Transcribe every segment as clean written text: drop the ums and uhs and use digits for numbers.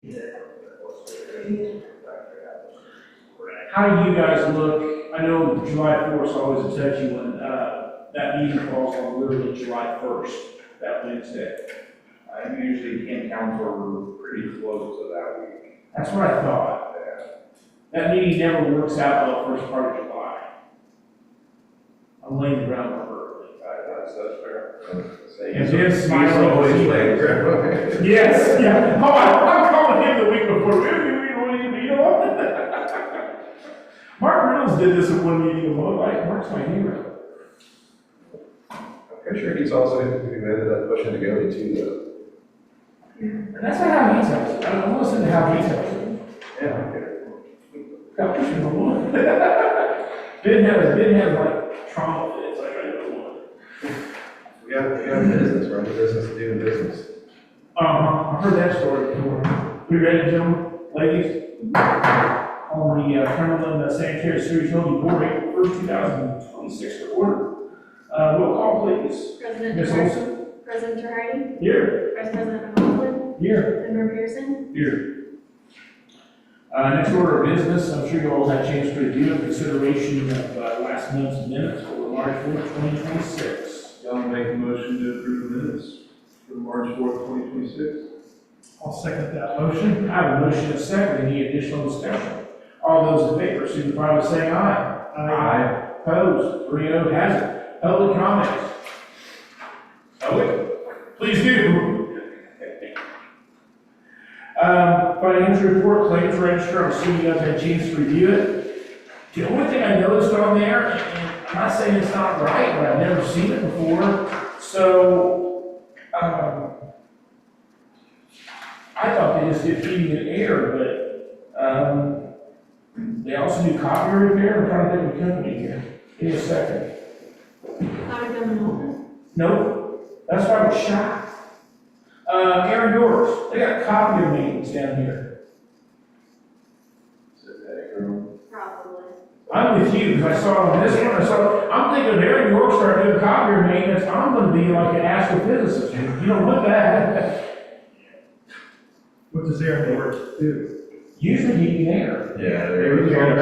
How do you guys look? I know July 4th is always a touchy one. That meeting falls on literally July 1st, that Wednesday. Usually in council, we're pretty close to that week. That's what I thought. That meeting never works out till the first part of July. I'm laying the groundwork early. That's fair. And then Smiley. Always late. Yes, yeah. Oh, I'm calling him the week before. You know what? Mark Reynolds did this at one meeting a month. Mark's my hero. I'm pretty sure he's also ended up pushing to go to two, though. And that's not how he tells it. I don't listen to how he tells it. Yeah, okay. Got pushing the one. Didn't have like trauma fits like I never wanted. We got business, we're in the business of doing business. I've heard that story before. We ready, gentlemen, ladies? On the Cumberland Sanitary Sewer Utility Board, April 1st, 2026 order. Roll call, please. President Ms. Terry. Olson? President Terry. Here. Vice President McLaughlin. Here. Member Pearson. Here. Next order of business, I'm sure you all had a chance to review and consideration of last month's minutes for March 4th, 2026. I'll make a motion to approve the minutes for March 4th, 2026. I'll second that motion. I have a motion and a second. Any additional discussion? All those in favor signify by saying aye. Aye. Opposed? 3-0 has it. Public comments? Public? Please do. Financial report, claims register, I'm assuming you guys had a chance to review it. The only thing I noticed on there, and I'm not saying it's not right, but I've never seen it before, so, I thought they just did heating and air, but, they also do copier repair. I'm trying to think of the company here. Give me a second. Nope. That's why I was shocked. Aaron Yorks, they got copier meetings down here. Is it that girl? Probably. I'm with you, because I saw on this one, I'm thinking if Aaron York started doing copier maintenance, I'm gonna be like an astrophysicist. You don't want that. What does Aaron York do? Usually heating and air. Yeah, there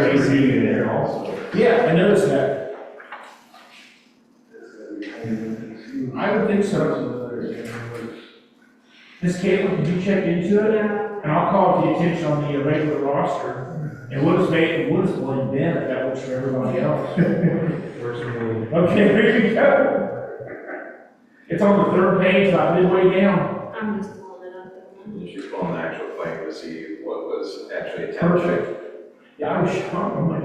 was AC in there also. Yeah, I noticed that. I would think so. Miss Caitlin, did you check into it? Yeah. And I'll call it the attention on the regular roster. And we'll just blend in if that works for everybody else. Okay, there you go. It's on the third page, about midway down. I'm just pulling it up. You should pull an actual claim to see what was actually attempted. Perfect. Yeah, I was shocked. I'm like, I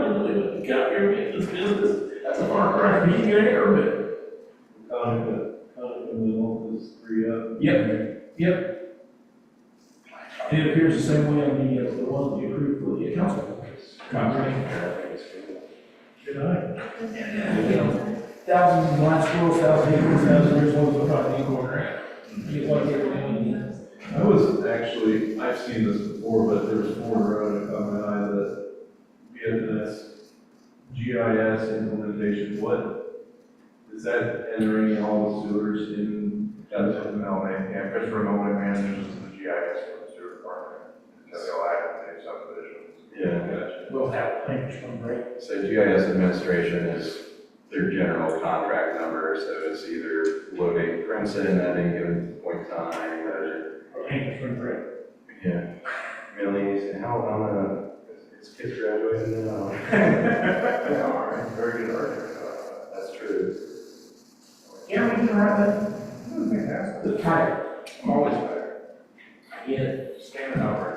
didn't really look at copier maintenance business. That's a far cry from heating and air, but. Conica Middle is 3 up. Yep. And it appears the same way on the one that you approved for the council. Good night. Thousand blind squirrels, thousand acres, thousand years old, so probably in corner. You want to get everything you need. I was actually, I've seen this before, but there was 4 in a row that caught my eye that BFNS GIS implementation, what, is that entering all the sewers in? That's what Christopher Nolan manages the GIS for the sewer department. Because they'll add it to subdivisions. Yeah. Gotcha. We'll have things from right. So GIS administration is their general contract number, so it's either loading Princeton at any given point in time, or, Things from right. yeah, Millie's, and how, it's kids graduating now. Yeah, all right, very good argument. That's true. Yeah, we can write that. Fantastic. The title. Always better. I get it. Stand over.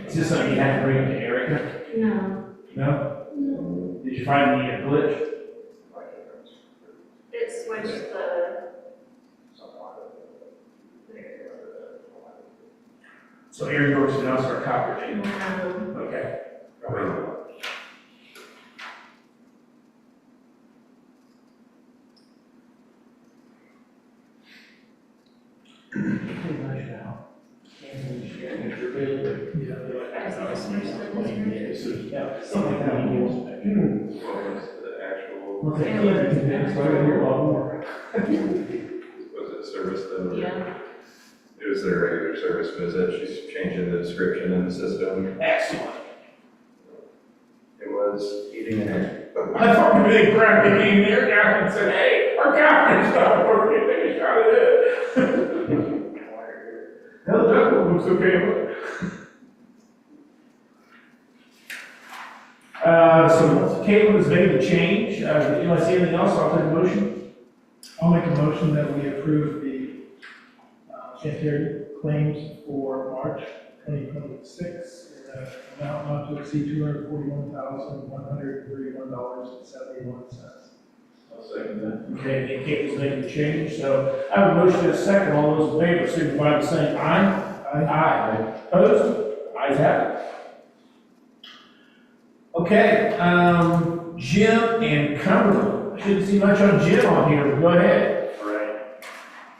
Is this something you have to bring to Erica? No. No? Did you find the glitch? It switched the. So Aaron York's and us are copier data. No. Okay. Nice now. Yeah. I just switched the district. Yeah, something that he wants to What was the actual, Well, thank you. So I gotta hear a lot more. was it service though? Yeah. It was their regular service visit, she's changing the description in the system. Excellent. It was heating and air. I thought maybe they grabbed the name there down and said, hey, our captain's not working, they shot it in. Hell, that one looks okay. So Caitlin has made the change, you want to see anything else, I'll take a motion. I'll make a motion that we approve the sanitary claims for March 2026 in an amount not to exceed $241,131.71. I'll second that. Okay, and Caitlin's making the change, so I have a motion and a second, all those in favor, signify by saying aye. Aye. Opposed? Ayes have it. Okay, Jim and Cumberland, shouldn't see much on Jim on here, but go ahead. Right.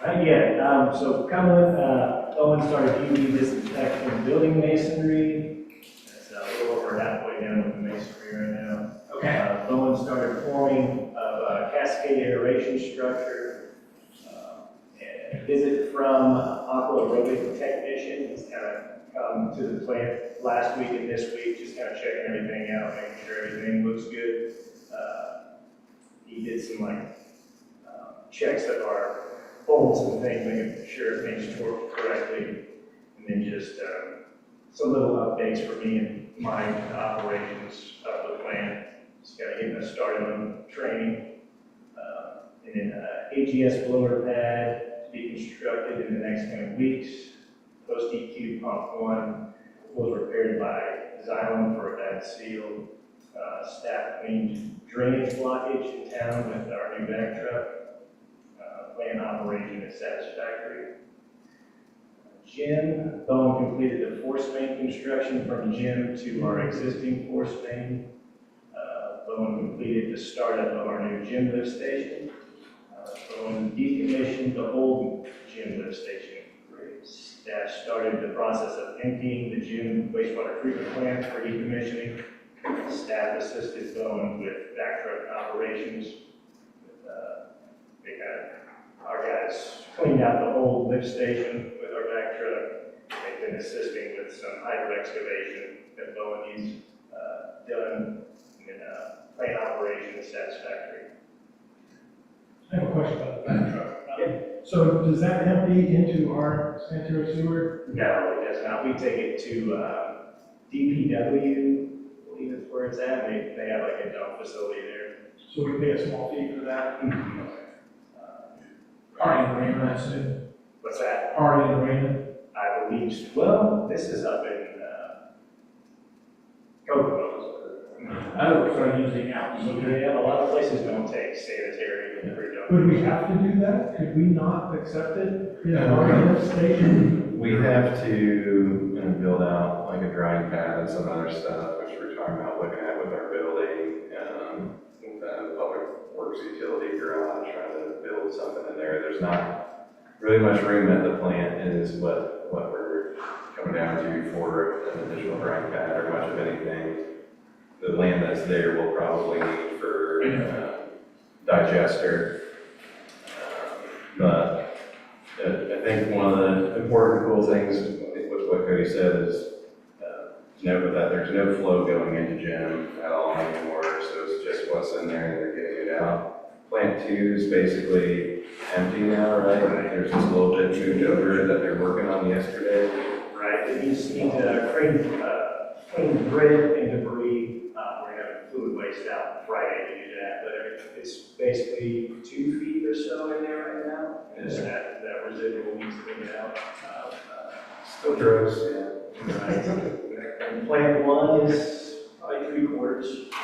Not yet. So Cumberland, Owen started UV disinfecting and building masonry. It's a little over halfway done with the masonry right now. Okay. Owen started forming of a cascade aeration structure. And a visit from aqua aerobic technician. He's kind of come to the plant last week and this week, just kind of checking everything out, making sure everything looks good. He did some checks of our bolts and things, making sure everything's torqued correctly. And then just some little updates for me and my operations of the plant. Just kind of getting us started on training. And then AGS blower pad to be constructed in the next coming weeks. Post EQ pump 1 was repaired by Xylem for a bad seal. Staff cleaned drainage blockage in town with our new back truck. Plant operation is satisfactory. Gym, Bowen completed the force main construction from gym to our existing force main. Bowen completed the startup of our new gym lift station. Bowen decommissioned the old gym lift station. Staff started the process of emptying the gym wastewater treatment plant for decommissioning. Staff assisted Bowen with back truck operations. Our guys cleaned out the old lift station with our back truck. They've been assisting with some hydro excavation that Bowen needs done. And plant operation is satisfactory. I have a question about the back truck. So does that empty into our sanitary sewer? No, it does not. We take it to DPW, I believe is where it's at. They have like a dump facility there. So we pay a small fee for that? Party and rain, I assume. What's that? Party and rain. I believe, well, this is up in Kokomo's. Oh, so I'm using out. So yeah, a lot of places don't take sanitary and free dump. Would we have to do that? Could we not accept it in our lift station? We have to build out like a drying pad and some other stuff, which we're talking about looking at with our building, with the public works utility garage, trying to build something in there. There's not really much room at the plant is what we're coming down to for an additional drying pad or much of anything. The land that's there will probably need for digester. But I think one of the important cool things with what Cody said is note that there's no flow going into gym at all anymore, so it's just what's in there and they're getting it out. Plant 2 is basically empty now, right? There's just a little bit moved over that they're working on yesterday. Right, it needs clean grit and debris. We're having fluid waste out Friday to do that, but it's basically 2 feet or so in there right now. And it's that residual needs to be out. Still gross, yeah. Right. And plant 1 is probably 3/4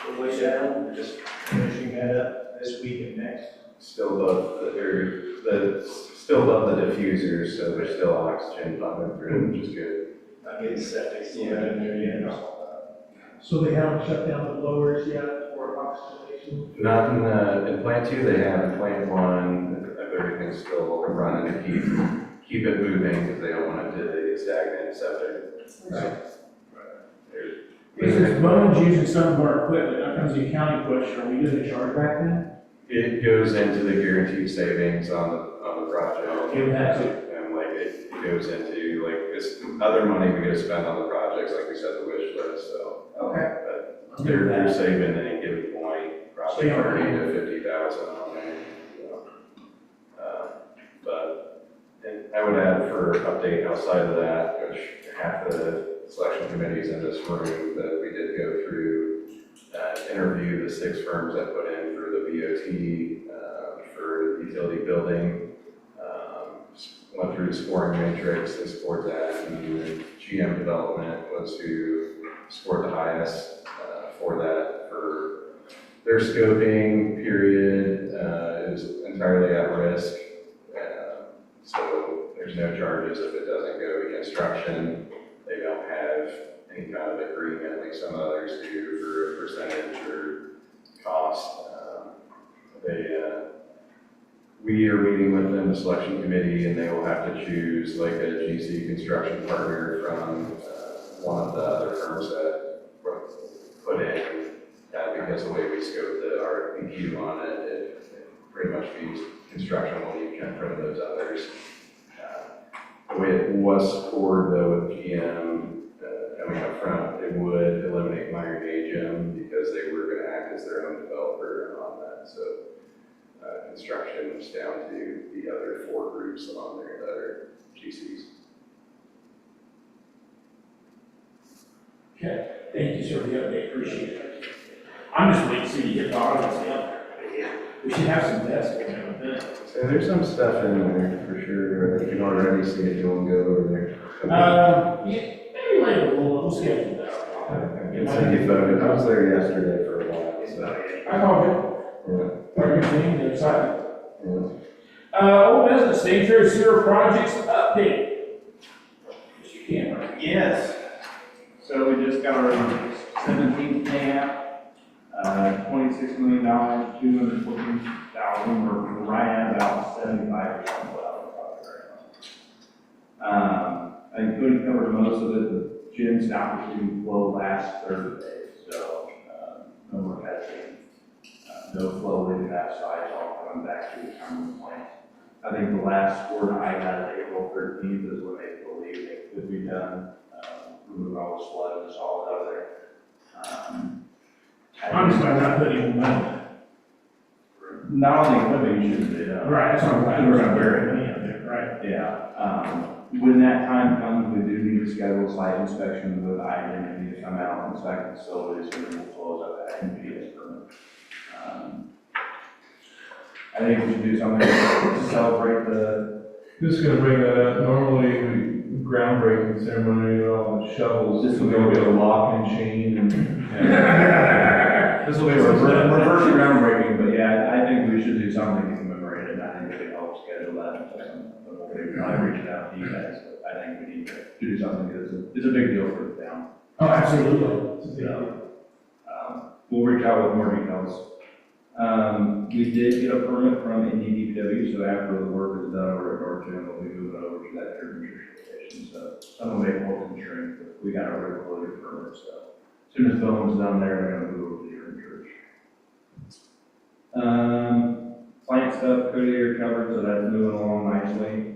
of the way down. We're just finishing that up this week and next. Still above still above the diffusers, so there's still oxygen pumping through, which is good. Not getting septic still in there yet. So they haven't shut down the blowers yet for oxygenation? Not in plant 2, they have. In plant 1, everything's still running to keep it moving because they don't want it to get stagnant septic. So If Bowen's using some of our equipment, that comes the accounting question, are we doing a chargeback then? It goes into the guaranteed savings on the project. Okay, that's it. And like it goes into like, it's other money we gotta spend on the projects, like we said, the wish list, so. Okay. But they're saving at any given point, probably Stay on 30 hand. to 50,000 on there. So, but, and I would add for update outside of that, which half the selection committees in this room, that we did go through, interview the 6 firms that put in for the BOT, for the utility building. Went through the scoring matrix, they scored that, and GM Development was who scored the highest for that. For their scoping period is entirely at risk, so there's no charges if it doesn't go to construction. They don't have any kind of agreement like some others do for a percentage or cost. We are meeting with them, the selection committee, and they will have to choose like a GC construction partner from one of the other firms that put in, because the way we scope the RFPQ on it, it pretty much means construction will need in front of those others. The way it was scored though with GM coming up front, it would eliminate Meyer Gagem because they were going to act as their own developer on that. So construction was down to the other 4 groups on there that are GCs. Okay, thank you, sir, for the update, appreciate it. I'm just waiting to see you get the audience out there. We should have some desks in there. So there's some stuff in there for sure. If you can already see it, you'll go over there. Yeah, maybe later, we'll schedule that. I can send you photos. I was there yesterday for a while, so. I called you. Yeah. Are you seeing the excitement? Yeah. Old business, sanitary sewer projects update. Yes, you can, right? Yes. So we just got our 17th NAP, $26 million, 214,000. We're right at about 75% of what I was talking about. I think Cody covered most of it. The gym stopped receiving flow last Thursday, so no more testing, no flow into that side, all coming back to the terminal plant. I think the last word I had, April 13th, is when they believe it could be done. Remove all the sludge and salt out of there. Honestly, I'm not putting any money in it. Not only equipment you shouldn't do that. Right, that's what I'm saying. We're gonna bury it. Money out there, right? Yeah, when that time comes, we do need to schedule a site inspection with IDM and need to come out and inspect the facilities and then we'll close up that NPS permit. I think we should do something to celebrate the, Just gonna bring that up, normally we groundbreaking ceremony, all the shovels, This will will be- be a lock and chain and. this will be reverse groundbreaking, but yeah, I think we should do something to commemorate it, and I think we can help schedule that. We'll probably reach out to you guys, but I think we need to do something because it's a big deal for the town. Oh, absolutely. It's a big deal. We'll reach out with more details. We did get a permit from NDPW, so after the work is done over at North Gym, we'll be moving over to that Turner station. So some will make more constraints, but we got our road closure permit, so as soon as Bowen's done there, they're gonna move over to your church. Plant stuff, Cody already covered, so that's moving along nicely.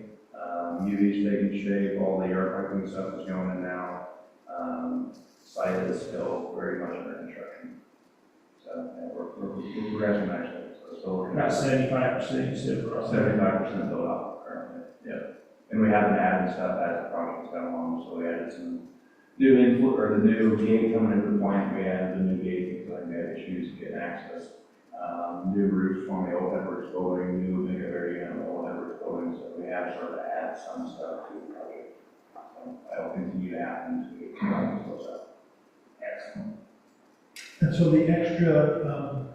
UV's taking shape, all the yard piping stuff is going in now. Site is still very much under construction. So, yeah, we're progressing nicely, so still working. About 75%, you said, for us. 75% built out currently, yeah. And we have been adding stuff as the project's gone along, so we added some new inflow, or the new gate coming into the plant, we added the new gate because we had issues getting access. New roofs from the old Edwards building, new big area in the old Edwards building, so we have started to add some stuff to the project. So that'll continue to happen as we get close up. Excellent. And so the extra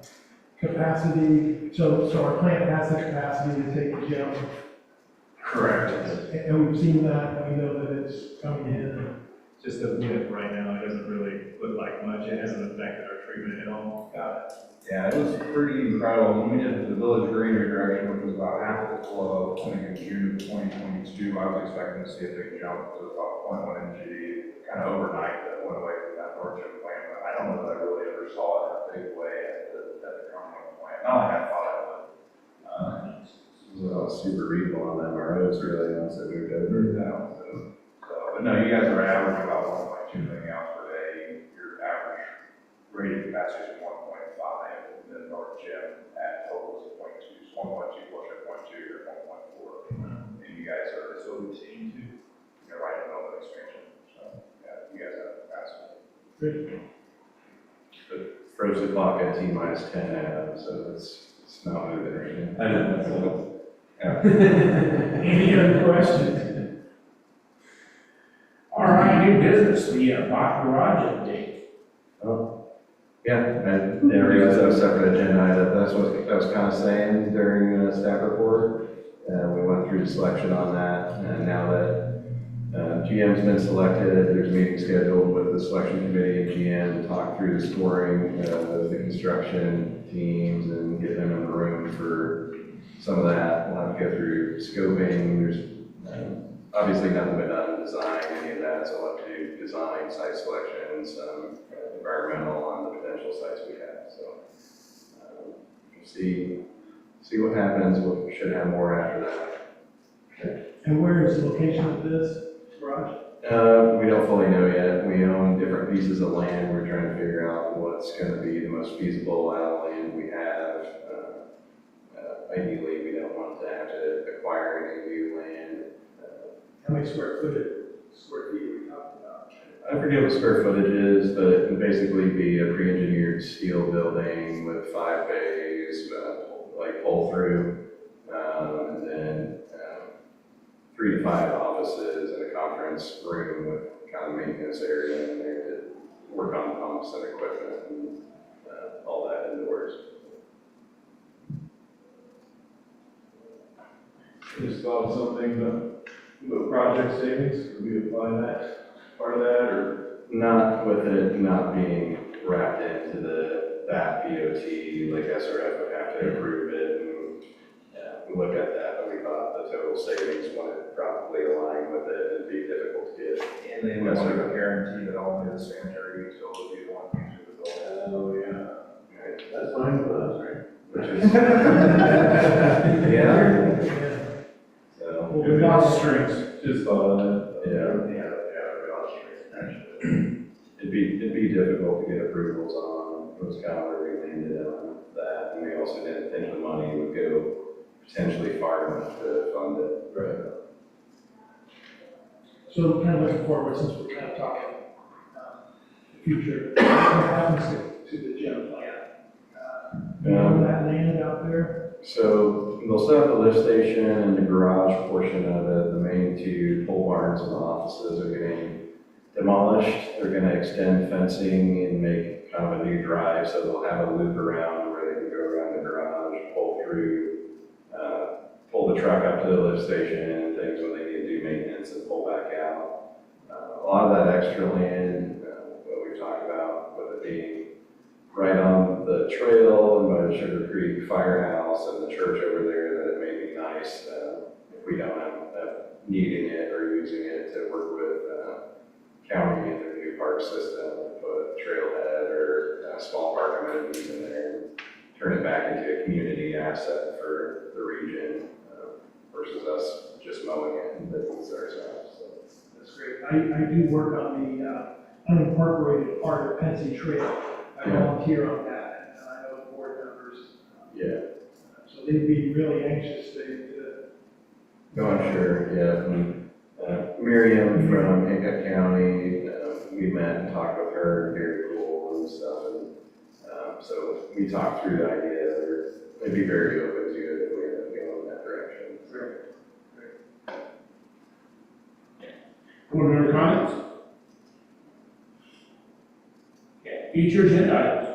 capacity, so our plant has the capacity to take a gym. Correct. And we've seen that, and we know that it's coming in. Just the width right now, it doesn't really look like much, it hasn't affected our treatment at all. Got it. Yeah, it was pretty incredible. When we did the village greenery direction, which was about half the flow, I think in June of 2022, I was expecting to see a big jump to about 0.1 MG, kind of overnight, that went away from that North Gym plant. wasn't super reasonable on the MROs really once they moved over. No, but no, you guys are averaging about 1.2 million gallons per day. Your average rated capacity is 1.5, and then North Gym at total is 0.2, so 1.2 plus your 0.2, you're 1.4. And you guys are, so we seem to, you're right in the middle of expansion, so, yeah, you guys have capacity. Great. Froze the clock at T-10 now, so it's not moving or anything. I know, so. Any other questions? All right, new business, the Bach Garage update. Yeah, I didn't realize that was a separate agenda item. That's what I was kind of saying during the staff report. We went through the selection on that, and now that GM's been selected, there's a meeting scheduled with the selection committee and GM to talk through the scoring of the construction teams and get them in the room for some of that. We'll have to go through scoping. There's obviously nothing been done, design, any of that, so we'll have to do design, site selection, some environmental on the potential sites we have. So we'll see what happens. We should have more after that. And where is the location of this garage? We don't fully know yet. We own different pieces of land. We're trying to figure out what's going to be the most feasible out of the land we have. Ideally, we don't want to have to acquire any new land. How many square feet are we talking about? I forget what square footage is, but it would basically be a pre-engineered steel building with 5 bays, like pull through, and then 3 to 5 offices and a conference room with kind of maintenance area in there to work on pumps and equipment and all that indoors. Just thought of something, but project savings, could we apply that, part of that, or? Not with it not being wrapped into that POT, like SRF would have to approve it, and we looked at that, but we thought the total savings wouldn't probably align with it, it'd be difficult to get. And they want to guarantee that only the sanitary utility is the one using the building. Oh, yeah. Right. That's fine with us, right? Which is, yeah, so, Well, we got the strings. Just thought of that. it'd be difficult to get approvals on, it was kind of where we landed on that, and we also didn't think the money would go potentially far enough to fund it. Right. So kind of looking forward, since we're kind of talking the future, what happens to the gym plan? That land out there? So they'll set up the lift station and the garage portion of it. The main 2 pole barns and offices are getting demolished. They're going to extend fencing and make kind of a new drive, so they'll have a loop around where they can go around the garage, pull through, pull the truck up to the lift station and things when they need to do maintenance and pull back out. A lot of that extra land, what we've talked about with it being right on the trail and by the Sugar Creek Firehouse and the church over there, that it may be nice if we don't end up needing it or using it to work with county and their new park system, put trailhead or small park amenities in there and turn it back into a community asset for the region versus us just mowing it and business ourselves. So. That's great. I do work on the unincorporated part of Pensy Trail. I volunteer on that, and I know the board members. Yeah. So they'd be really anxious No, I'm sure, yeah. And, Miriam from Hancock County, we met and talked with her, very cool and stuff. And so we talked through the idea. They'd be very open to it if we ended up going in that direction. Board member comments? Okay, future agenda items.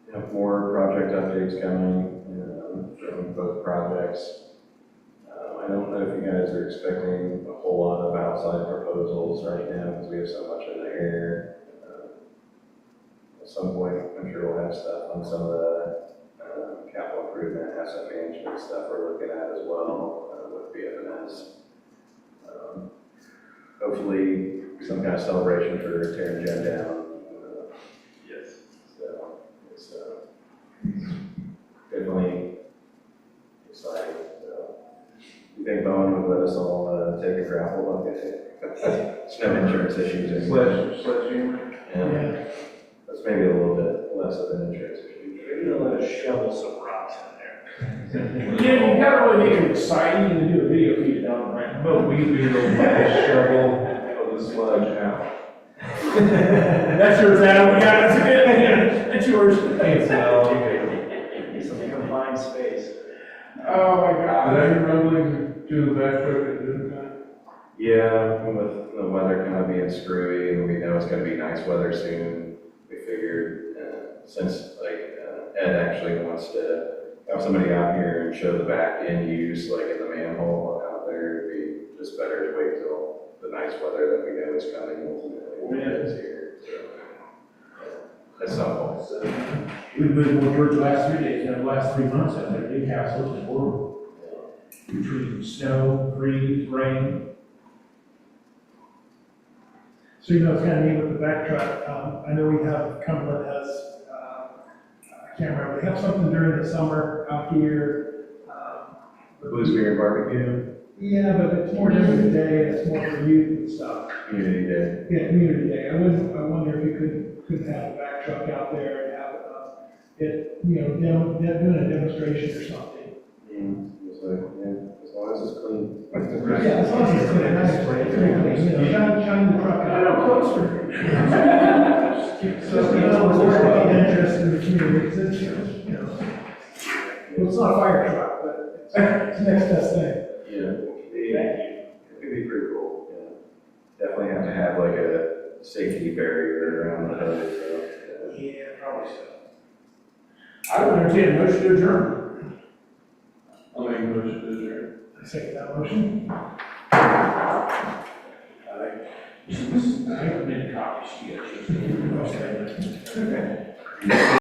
We have more project updates coming from both projects. I don't know if you guys are expecting a whole lot of outside proposals right now because we have so much in the air. At some point, I'm sure we'll have stuff on some of the capital improvement, asset management stuff we're looking at as well with BFNS. Hopefully, some kind of celebration for tearing Jen down. Yes. So it's definitely phone would let us all take a gravel bucket. It's no insurance issues anymore. Sledgehammer? Yeah, that's maybe a little bit less of an insurance issue. Maybe they'll let us shovel some rocks in there. Yeah, you gotta really make it exciting and do a video feed down the ramp. But we do the shovel of the sludge out. That's yours, Adam, we got it, it's yours. Can't smell, Some confined space. Oh, my Did God. I hear rumblings to the back truck at dinner time? Yeah, with the weather kind of being screwy and we know it's gonna be nice weather soon, we figured, since Ed actually wants to have somebody out here and show the back end use, like in the manhole out there, it'd be just better to wait till the nice weather that we know is coming ultimately when it is here, so. At some point, so. We've moved more towards the last 3 days, than the last 3 months out there, big house, looking horrible. Between snow, freeze, rain. So you know, it's kind of neat with the back truck. I know we have, Cumberland has, I can't remember, they have something during the summer out here. Blues Beer Barbecue, Yeah, but it's more during the day, and it's more for youth and stuff. Community Day. Yeah, community day. I wonder if you could have a back truck out there and have, it, you know, doing a demonstration or something. It's like, yeah, as long as it's clean. Yeah, as long as it's clean, nice, right? It's very clean, you know, shine the truck out. Closer. So, you know, there's a lot of interest in the community, it's, you know, well, it's not a fire truck, but it's the next best thing. Yeah, it could be pretty cool, yeah. Definitely have to have like a safety barrier around the hood, so. Yeah, probably so. I would entertain a motion to adjourn. I'll make a motion to adjourn. I second that motion. I haven't made a copy, she got you. Okay.